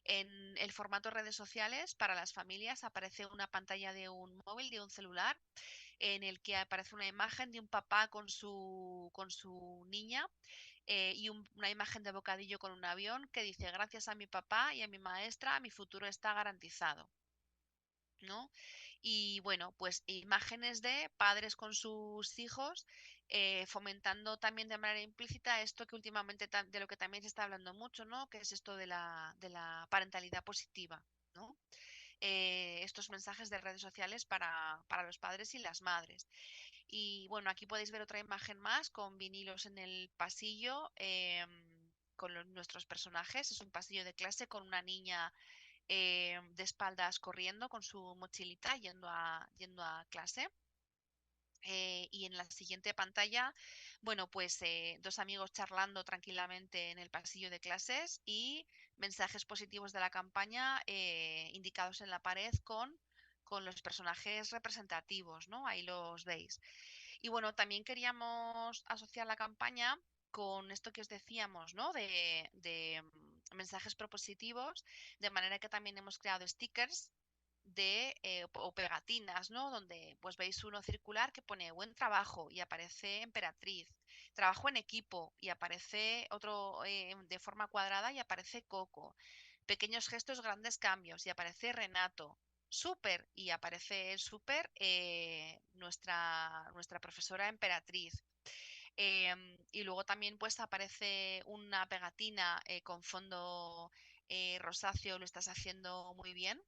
en el formato redes sociales para las familias aparece una pantalla de un móvil, de un celular, en el que aparece una imagen de un papá con su niña y una imagen de bocadillo con un avión que dice gracias a mi papá y a mi maestra mi futuro está garantizado, ¿no? Y bueno, pues imágenes de padres con sus hijos fomentando también de manera implícita esto que últimamente de lo que también se está hablando mucho, ¿no? Que es esto de la parentalidad positiva, ¿no? Estos mensajes de redes sociales para los padres y las madres. Y bueno, aquí podéis ver otra imagen más con vinilos en el pasillo con nuestros personajes. Es un pasillo de clase con una niña de espaldas corriendo con su mochilita yendo a clase. Y en la siguiente pantalla, bueno, pues dos amigos charlando tranquilamente en el pasillo de clases y mensajes positivos de la campaña indicados en la pared con los personajes representativos, ¿no? Ahí los veis. Y bueno, también queríamos asociar la campaña con esto que os decíamos, ¿no? De mensajes propositivos, de manera que también hemos creado stickers o pegatinas, ¿no? Donde pues veis uno circular que pone buen trabajo y aparece Emperatriz, trabajo en equipo y aparece otro de forma cuadrada y aparece Coco, pequeños gestos, grandes cambios y aparece Renato, súper y aparece súper nuestra profesora Emperatriz. Y luego también pues aparece una pegatina con fondo rosáceo, lo estás haciendo muy bien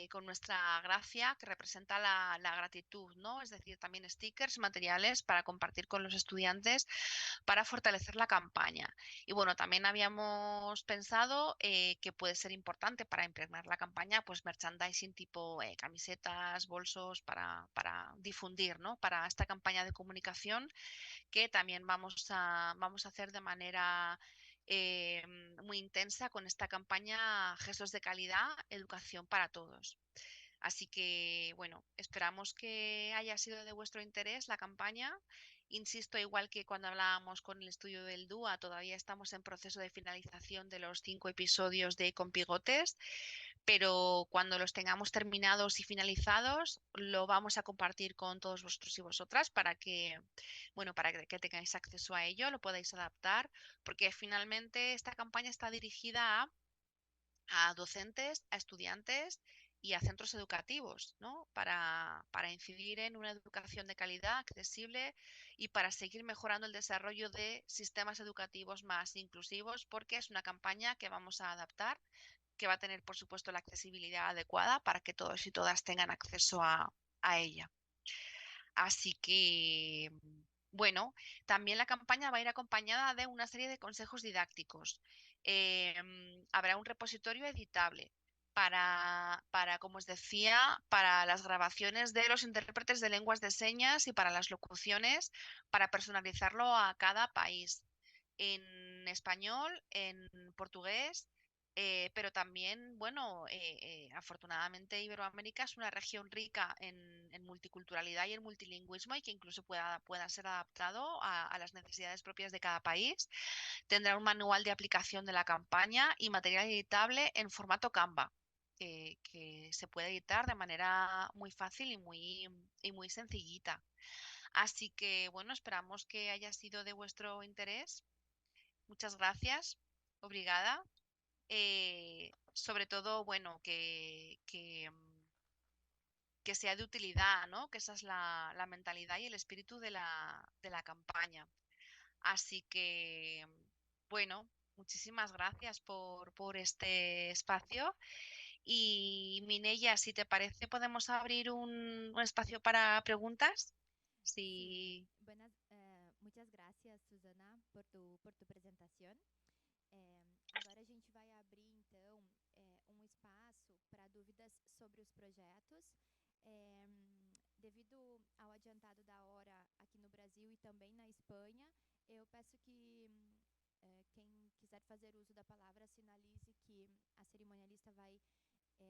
con nuestra gracia que representa la gratitud, ¿no? Es decir, también stickers, materiales para compartir con los estudiantes para fortalecer la campaña. Y bueno, también habíamos pensado que puede ser importante para impregnar la campaña, pues merchandising tipo camisetas, bolsos para difundir, ¿no? Para esta campaña de comunicación que también vamos a hacer de manera eh, muy intensa con esta campaña Gestos de Calidad, Educación para Todos. Así que, bueno, esperamos que haya sido de vuestro interés la campaña. Insisto, igual que cuando hablábamos con el estudio del DUA, todavía estamos en proceso de finalización de los 5 episodios de Con Pigotes, pero cuando los tengamos terminados y finalizados, lo vamos a compartir con todos vosotros y vosotras para que, bueno, para que tengáis acceso a ello, lo podáis adaptar, porque finalmente esta campaña está dirigida a docentes, a estudiantes y a centros educativos, ¿no? Para incidir en una educación de calidad, accesible y para seguir mejorando el desarrollo de sistemas educativos más inclusivos, porque es una campaña que vamos a adaptar, que va a tener, por supuesto, la accesibilidad adecuada para que todos y todas tengan acceso a ella. Así que, bueno, también la campaña va a ir acompañada de una serie de consejos didácticos. Habrá un repositorio editable para, como os decía, para las grabaciones de los intérpretes de lenguas de señas y para las locuciones, para personalizarlo a cada país. En español, en portugués, pero también, bueno, afortunadamente Iberoamérica es una región rica en multiculturalidad y en multilingüismo y que incluso pueda ser adaptado a las necesidades propias de cada país. Tendrá un manual de aplicación de la campaña y material editable en formato Canva, que se puede editar de manera muy fácil y muy sencillita. Así que, bueno, esperamos que haya sido de vuestro interés. Muchas gracias. Obrigada. Sobre todo, bueno, que sea de utilidad, ¿no? Que esa es la mentalidad y el espíritu de la campaña. Así que, bueno, muchísimas gracias por este espacio. Y Mineia, si te parece, podemos abrir un espacio para preguntas. Sim, Sí. muitas gracias, Susana, por tu apresentação. Agora a gente vai abrir, então, espaço para dúvidas sobre os projetos. É, Devido ao adiantado da hora aqui no Brasil e também na Espanha, eu peço que quem quiser fazer uso da palavra sinalize que a cerimonialista vai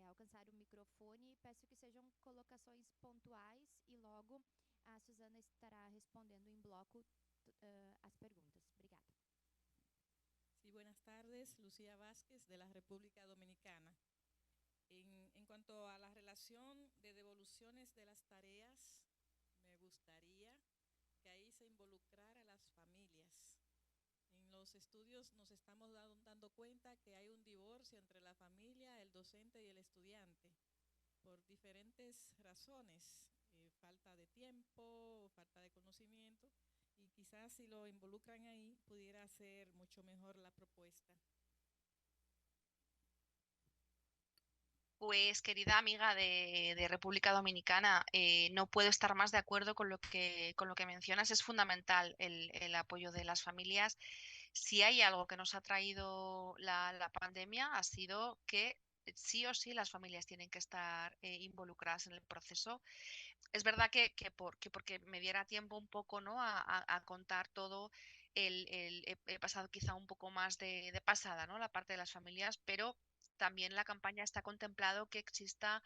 alcançar o microfone e peço que sejam colocações pontuais e logo a Susana estará respondendo em bloco as perguntas. Obrigada. Sí, buenas tardes. Lucía Vázquez, de la República Dominicana. En cuanto a la relación de devoluciones de las tareas, me gustaría que ahí se involucrara a las familias. En los estudios nos estamos dando cuenta que hay un divorcio entre la familia, el docente y el estudiante, por diferentes razones, falta de tiempo, falta de conocimiento, y quizás si lo involucran ahí pudiera ser mucho mejor la propuesta. Pues querida amiga de República Dominicana, no puedo estar más de acuerdo con lo que mencionas. Es fundamental el apoyo de las familias. Si hay algo que nos ha traído la pandemia, ha sido que sí o sí las familias tienen que estar involucradas en el proceso. Es verdad porque me diera tiempo un poco, ¿no? A contar todo, he pasado quizá un poco más de pasada, ¿no? La parte de las familias, pero también la campaña está contemplado que exista,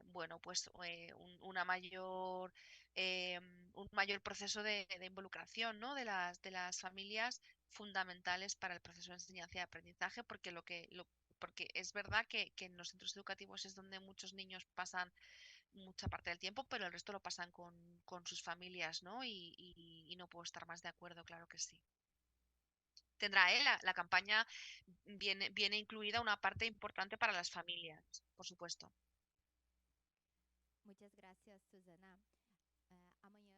bueno, pues eh, un mayor proceso de involucración, ¿no? De las familias fundamentales para el proceso de enseñanza y aprendizaje, porque es verdad que en los centros educativos es donde muchos niños pasan mucha parte del tiempo, pero el resto lo pasan con sus familias, ¿no? Y no puedo estar más de acuerdo, claro que sí. Tendrá, la campaña viene incluida una parte importante para las familias, por supuesto. Muitas gracias, Susana. Amanhã,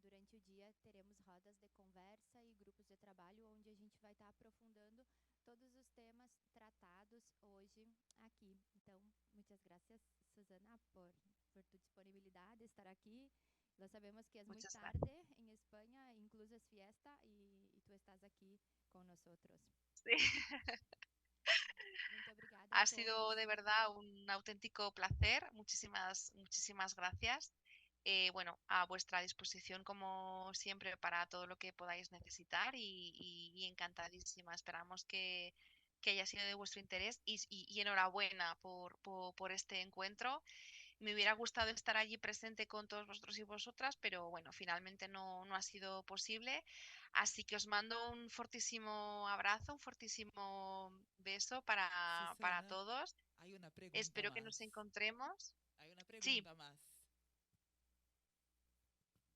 durante o dia, teremos rodas de conversa e grupos de trabalho onde a gente vai estar aprofundando todos os temas tratados hoje aqui. Então, muitas gracias, Susana, por tu disponibilidade de estar aqui. Nós sabemos que é muito Muchas tarde gracias. em Espanha, incluso é fiesta, e tu estás aqui com nós outros. Sí. Muito obrigada a Ha todos. sido de verdad un auténtico placer. Muchísimas gracias. Bueno, a vuestra disposición como siempre para todo lo que podáis necesitar y encantadísima. Esperamos que haya sido de vuestro interés y enhorabuena por este encuentro. Me hubiera gustado estar allí presente con todos vosotros y vosotras, pero bueno, finalmente no ha sido posible. Así que os mando un fortísimo abrazo, un fortísimo beso para Susana, todos. hay una pregunta Espero que más. nos encontremos. Hay una Sí, pregunta más.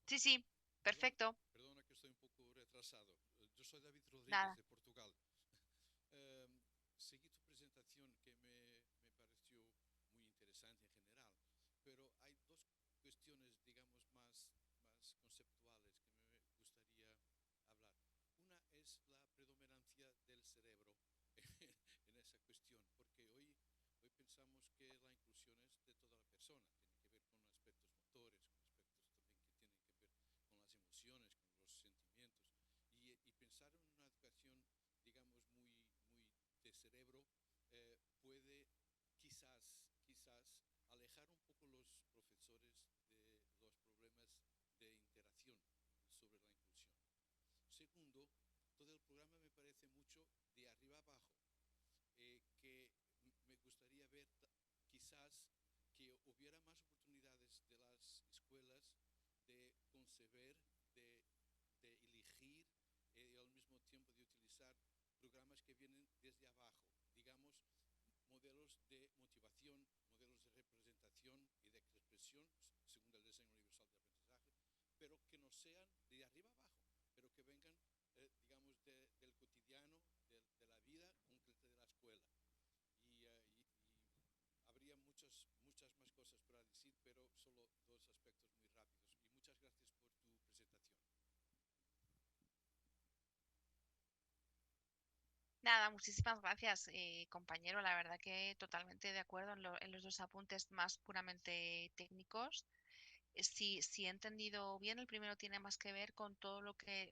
sí, sí, perfecto. Perdona que estoy un poco retrasado. Yo soy David Rodríguez Nada. de Portugal. Em, Seguí tu presentación que me pareció muy interesante en general, pero hay dos cuestiones, digamos, más conceptuales que me gustaría hablar. Una es la predominancia del cerebro en esa cuestión, porque hoy pensamos que la inclusión es de toda la persona, tiene que ver con aspectos motores, con aspectos también que tienen que ver con las emociones, con los sentimientos, y pensar en una educación, digamos, muy de cerebro, puede quizás alejar un poco los profesores de los problemas de interacción sobre la inclusión. Segundo, todo el programa me parece mucho de arriba abajo, que me gustaría ver quizás que hubiera más oportunidades de las escuelas de conceber, de, de elegir y al mismo tiempo de utilizar programas que vienen desde abajo, digamos, modelos de motivación, modelos de representación y de expresión, según el diseño universal de aprendizaje, pero que no sean de arriba abajo, pero que vengan, digamos, del cotidiano, de la vida concreta de la escuela. Y habría muchas más cosas para decir, pero solo dos aspectos muy rápidos. Y muchas gracias por tu presentación. Nada, muchísimas gracias, compañero. La verdad que totalmente de acuerdo en los dos apuntes más puramente técnicos. Si he entendido bien, el primero tiene más que ver con todo lo que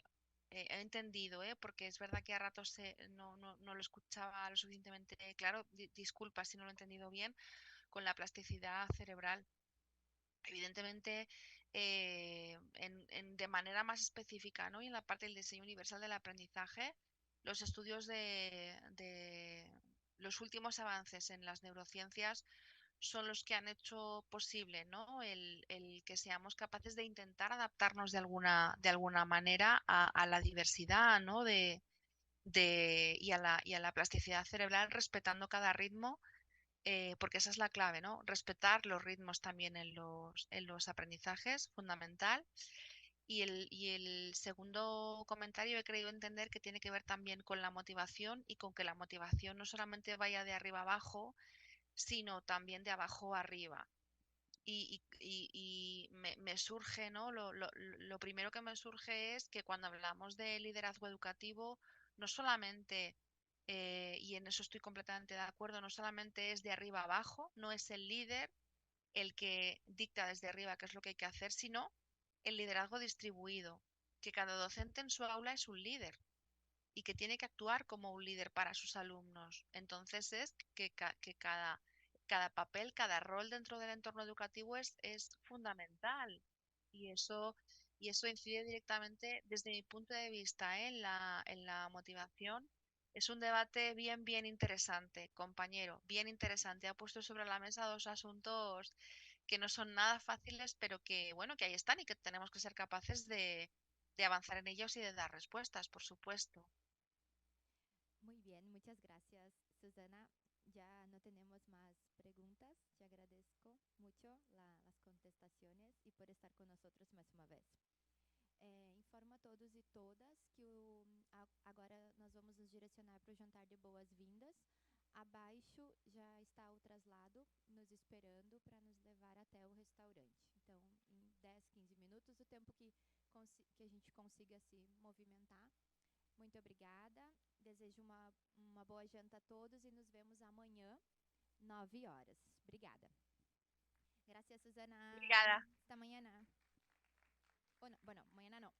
he entendido, porque es verdad que a ratos no lo escuchaba lo suficientemente claro. Disculpa si no lo he entendido bien, con la plasticidad cerebral. Evidentemente, de manera más específica, ¿no? Y en la parte del diseño universal del aprendizaje, los estudios de los últimos avances en las neurociencias son los que han hecho posible, ¿no? El que seamos capaces de intentar adaptarnos de alguna manera a la diversidad, ¿no? Y a la plasticidad cerebral, respetando cada ritmo, porque esa es la clave, ¿no? Respetar los ritmos también en los aprendizajes, fundamental. Y el segundo comentario he creído entender que tiene que ver también con la motivación y con que la motivación no solamente vaya de arriba abajo, sino también de abajo arriba. Y me surge, ¿no? Lo primero que me surge es que cuando hablamos de liderazgo educativo, no solamente, y en eso estoy completamente de acuerdo, no solamente es de arriba abajo, no es el líder el que dicta desde arriba qué es lo que hay que hacer, sino el liderazgo distribuido, que cada docente en su aula es un líder y que tiene que actuar como un líder para sus alumnos. Entonces es que cada papel, cada rol dentro del entorno educativo es fundamental. Y eso, y eso incide directamente, desde mi punto de vista, en la motivación. Es un debate bien interesante, compañero, bien interesante. Ha puesto sobre la mesa dos asuntos que no son nada fáciles, pero que, bueno, que ahí están y que tenemos que ser capaces de avanzar en ellos y de dar respuestas, por supuesto. Muy bien, muchas gracias, Susana. Ya no tenemos más preguntas. Te agradezco mucho las contestaciones y por estar con nosotros más una vez. Informo a todos e todas que agora nós vamos nos direcionar para o jantar de boas-vindas. Abaixo já está o traslado nos esperando para nos levar até o restaurante. Então, em 10, 15 minutos, o tempo que a gente consiga se movimentar. Muito obrigada. Desejo uma boa janta a todos e nos vemos amanhã, 9 horas. Obrigada. Gracias, Susana. Obrigada. Hasta mañana. Bueno, mañana no.